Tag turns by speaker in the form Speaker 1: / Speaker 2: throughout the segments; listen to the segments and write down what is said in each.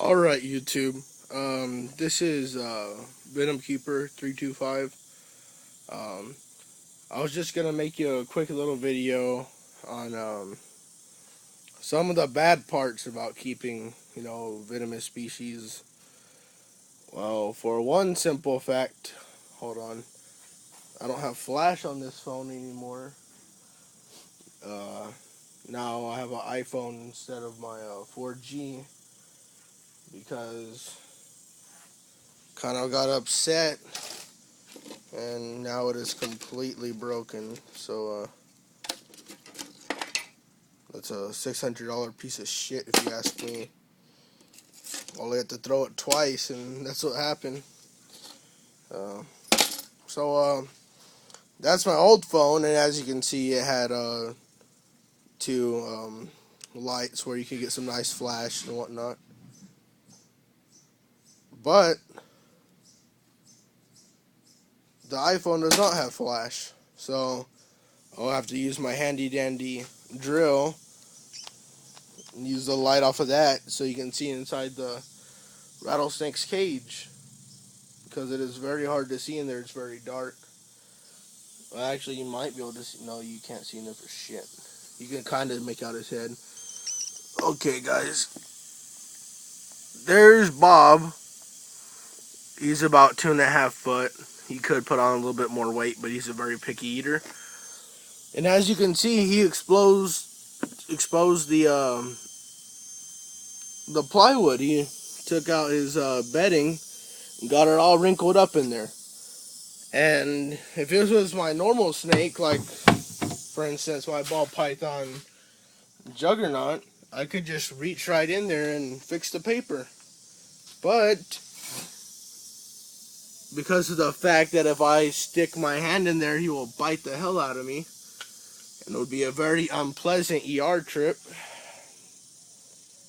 Speaker 1: Alright, YouTube. This is Venom Keeper 325. Um, I was just gonna make you a quick little video on some of the bad parts about keeping, venomous species. Well, for one simple fact, hold on, I don't have flash on this phone anymore. Uh, Now I have an iPhone instead of my 4G because kind of got upset and now it is completely broken. So that's a $600 piece of shit if you ask me. Only had to throw it twice, and that's what happened. Uh, so that's my old phone, and as you can see, it had two lights where you could get some nice flash and whatnot. But the iPhone does not have flash, so I'll have to use my handy dandy drill and use the light off of that so you can see inside the rattlesnake's cage, because it is very hard to see in there. It's very dark. Well, actually, you might be able to see. No, you can't see in there for shit. You can kind of make out his head. Okay, guys. There's Bob. He's about 2.5 foot. He could put on a little bit more weight, but he's a very picky eater. And as you can see, he exposed the plywood. He took out his bedding and got it all wrinkled up in there. And if this was my normal snake, like for instance my ball python Juggernaut, I could just reach right in there and fix the paper. But because of the fact that if I stick my hand in there, he will bite the hell out of me, and it would be a very unpleasant ER trip,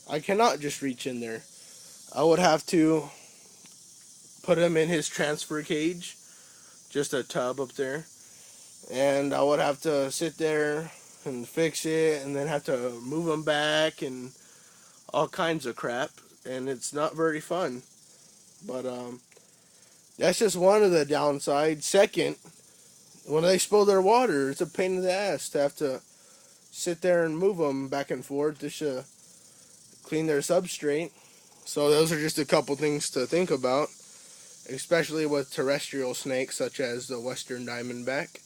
Speaker 1: I cannot just reach in there. I would have to put him in his transfer cage, just a tub up there, and I would have to sit there and fix it, and then have to move him back and all kinds of crap, and it's not very fun. But that's just one of the downsides. Second, when they spill their water, it's a pain in the ass to have to sit there and move them back and forth just to clean their substrate. So those are just a couple things to think about, especially with terrestrial snakes such as the western diamondback.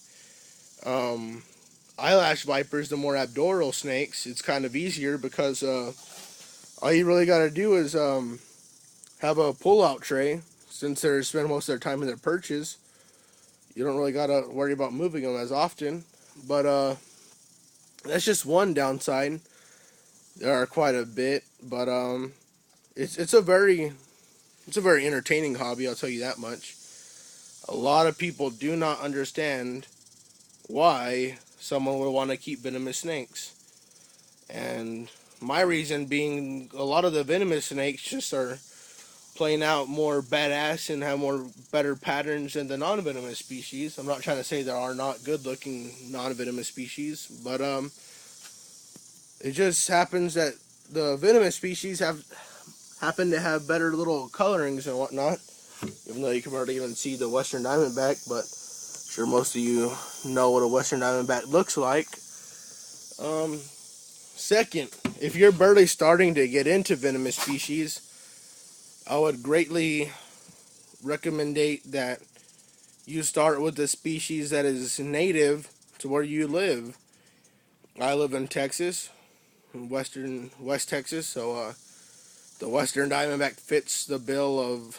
Speaker 1: Eyelash vipers, the more abdominal snakes, it's kind of easier because all you really got to do is have a pull-out tray. Since they spend most of their time in their perches, you don't really got to worry about moving them as often. But that's just one downside. There are quite a bit, but it's a very entertaining hobby. I'll tell you that much. A lot of people do not understand why someone would want to keep venomous snakes, and my reason being a lot of the venomous snakes just are playing out more badass and have more better patterns than the non-venomous species. I'm not trying to say there are not good-looking non-venomous species, but it just happens that the venomous species happen to have better little colorings and whatnot. Even though you can hardly even see the western diamondback, but I'm sure most of you know what a western diamondback looks like. Second, if you're barely starting to get into venomous species, I would greatly recommend that you start with the species that is native to where you live. I live in Texas, in West Texas, so the western diamondback fits the bill of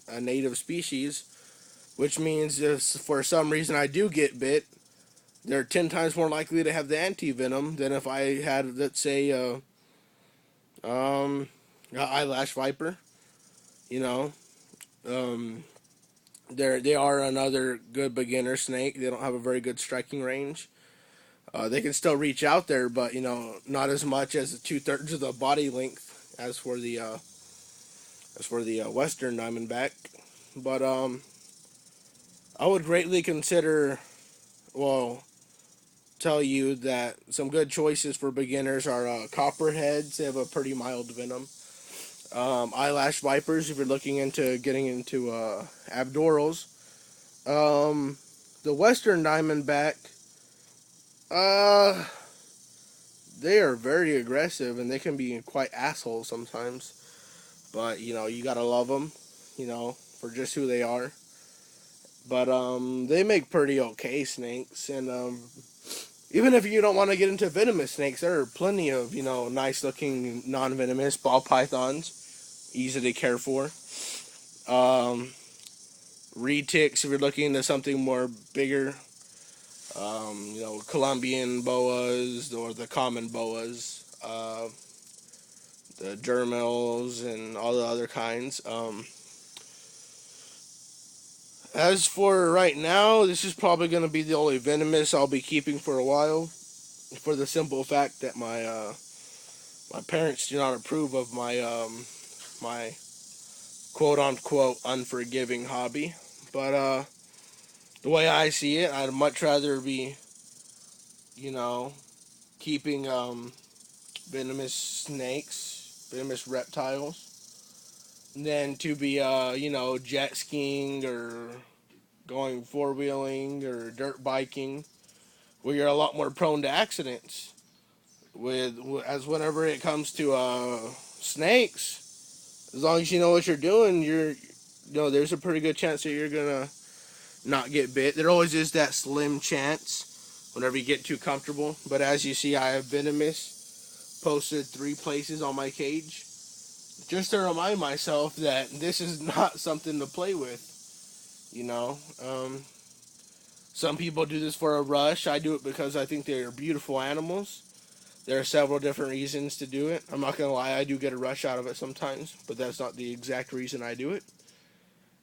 Speaker 1: a native species, which means if for some reason I do get bit, they're 10 times more likely to have the anti-venom than if I had, let's say, eyelash viper. You know, um, they are another good beginner snake. They don't have a very good striking range. They can still reach out there, but not as much as the 2/3 of the body length as for the western diamondback. But I would greatly consider, well, tell you that some good choices for beginners are copperheads. They have a pretty mild venom. eyelash vipers if you're looking into getting into abdurals. The western diamondback, uh, they are very aggressive and they can be quite assholes sometimes. But you gotta love them, for just who they are. But they make pretty okay snakes, and even if you don't want to get into venomous snakes, there are plenty of nice looking non-venomous ball pythons, easy to care for. Um, Retics, if you're looking into something more bigger, Colombian boas or the common boas, the Dermals and all the other kinds. As for right now, this is probably going to be the only venomous I'll be keeping for a while, for the simple fact that my parents do not approve of my quote unquote unforgiving hobby. But the way I see it, I'd much rather be, you know, keeping venomous snakes, venomous reptiles, than to be jet skiing or going four wheeling or dirt biking, where you're a lot more prone to accidents. As whenever it comes to snakes, as long as you know what you're doing, there's a pretty good chance that you're gonna not get bit. There always is that slim chance whenever you get too comfortable. But as you see, I have venomous posted 3 places on my cage, just to remind myself that this is not something to play with. You know, some people do this for a rush. I do it because I think they are beautiful animals. There are several different reasons to do it. I'm not going to lie, I do get a rush out of it sometimes, but that's not the exact reason I do it.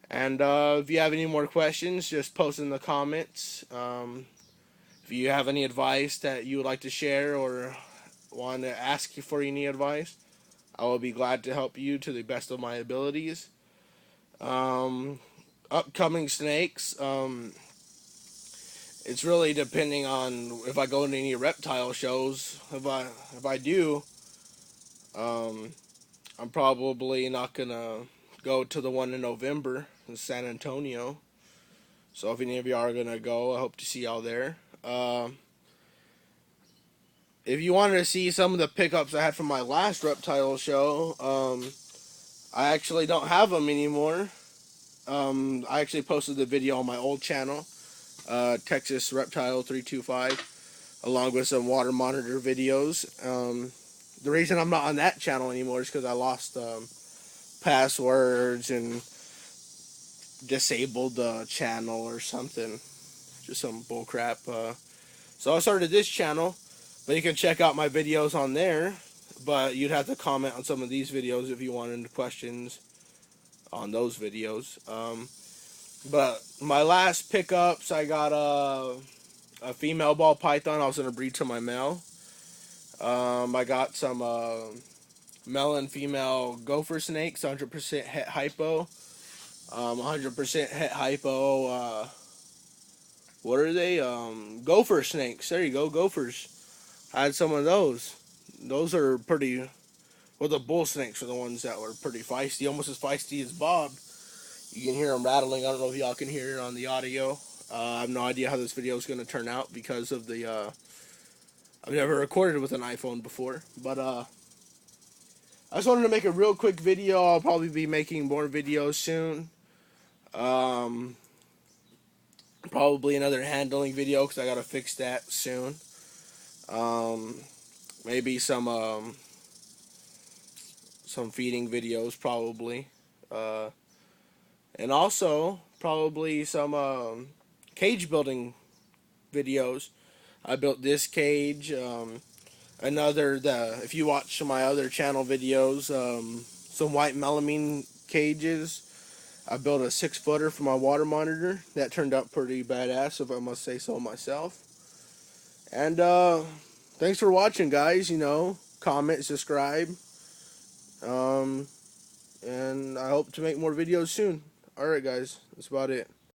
Speaker 1: And if you have any more questions, just post in the comments. If you have any advice that you would like to share or want to ask for any advice, I will be glad to help you to the best of my abilities. Upcoming snakes, it's really depending on if I go to any reptile shows. If I do, I'm probably not gonna go to the one in November in San Antonio. So if any of you are gonna go, I hope to see y'all there. If you wanted to see some of the pickups I had from my last reptile show, I actually don't have them anymore. I actually posted the video on my old channel, Texas Reptile 325, along with some water monitor videos. The reason I'm not on that channel anymore is because I lost passwords and disabled the channel or something. Just some bullcrap. So I started this channel, but you can check out my videos on there. But you'd have to comment on some of these videos if you wanted questions on those videos. But my last pickups, I got a female ball python. I was going to breed to my male. I got some male and female gopher snakes, 100% het hypo. 100% het hypo. What are they? Gopher snakes. There you go, gophers. I had some of those. Those are pretty. Well, the bull snakes are the ones that were pretty feisty, almost as feisty as Bob. You can hear them rattling. I don't know if y'all can hear it on the audio. I have no idea how this video is going to turn out because of the. I've never recorded with an iPhone before, but I just wanted to make a real quick video. I'll probably be making more videos soon. Probably another handling video because I gotta fix that soon. Maybe some feeding videos probably, and also probably some cage building videos. I built this cage. If you watch my other channel videos, some white melamine cages. I built a 6-footer for my water monitor. That turned out pretty badass, if I must say so myself. And thanks for watching, guys. Comment, subscribe. And I hope to make more videos soon. Alright, guys. That's about it.